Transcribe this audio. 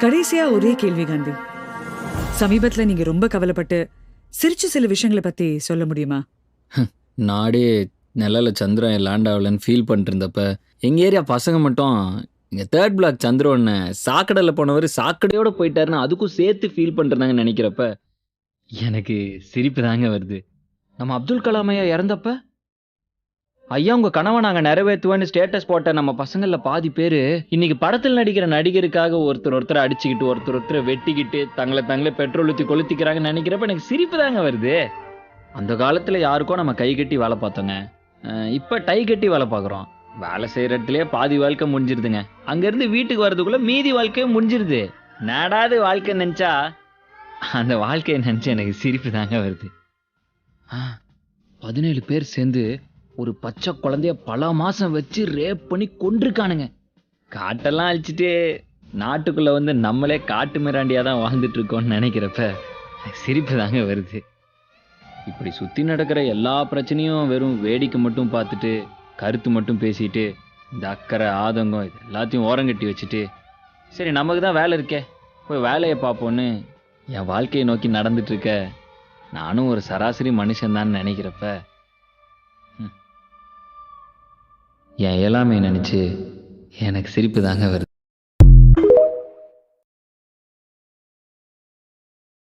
கடைசியா ஒரே கேள்வி காந்தி. சமீபத்துல நீங்க ரொம்ப கவலைப்பட்டு சிரிச்ச சில விஷயங்களை பத்தி சொல்ல முடியுமா? நாடே நிழல சந்திரன் லேண்ட் ஆகலன்னு ஃபீல் பண்ணிட்டு இருந்தப்ப எங்கள் ஏரியா பசங்க மட்டும் இங்கே தேர்ட் பிளாக் சந்திரன்னு சாக்கடையில் போனவர் சாக்கடையோட போயிட்டாருன்னு அதுக்கும் சேர்த்து ஃபீல் பண்ணிருந்தாங்கன்னு நினைக்கிறப்ப எனக்கு சிரிப்பு தாங்க வருது. நம்ம அப்துல் கலாம் ஐயா இறந்தப்ப ஐயா உங்க கனவை நாங்கள் நிறைவேற்றுவேன்னு ஸ்டேட்டஸ் போட்ட நம்ம பசங்களில் பாதி பேர் இன்னைக்கு படத்தில் நடிக்கிற நடிகருக்காக ஒருத்தர் அடிச்சுக்கிட்டு ஒருத்தர் வெட்டிக்கிட்டு தங்களை பெட்ரோல் ஊற்றி கொளுத்திக்கிறாங்கன்னு நினைக்கிறப்ப எனக்கு சிரிப்பு தாங்க வருது. அந்த காலத்தில் யாருக்கோ நம்ம கை கட்டி வேலை பார்த்தோங்க. இப்போ டை கட்டி வேலை பார்க்குறோம். வேலை செய்கிற இடத்துலயே பாதி வாழ்க்கை முடிஞ்சிருதுங்க. அங்கேருந்து வீட்டுக்கு வர்றதுக்குள்ளே மீதி வாழ்க்கையும் முடிஞ்சிருது. நாடாது வாழ்க்கை நினச்சா அந்த வாழ்க்கையை நினச்சி எனக்கு சிரிப்பு தாங்க வருது. 17 பேர் சேர்ந்து ஒரு பச்சை குழந்தைய பல மாதம் வச்சு ரேப் பண்ணி கொண்டிருக்கானுங்க. காட்டெல்லாம் அழிச்சிட்டு நாட்டுக்குள்ளே வந்து நம்மளே காட்டு மிராண்டியாக தான் வாழ்ந்துட்டு இருக்கோம்னு நினைக்கிறப்ப சிரிப்பு தாங்க வருது. இப்படி சுற்றி நடக்கிற எல்லா பிரச்சனையும் வெறும் வேடிக்கை மட்டும் பார்த்துட்டு கருத்து மட்டும் பேசிட்டு இந்த அக்கறை ஆதங்கம் இது எல்லாத்தையும் ஓரங்கட்டி வச்சுட்டு சரி நமக்கு தான் வேலை இருக்கே போய் வேலையை பார்ப்போன்னு என் வாழ்க்கையை நோக்கி நடந்துட்டு இருக்க நானும் ஒரு சராசரி மனுஷன்தான் நினைக்கிறப்ப என் இயலாமை நினச்சி எனக்கு சிரிப்பு தாங்க வருது.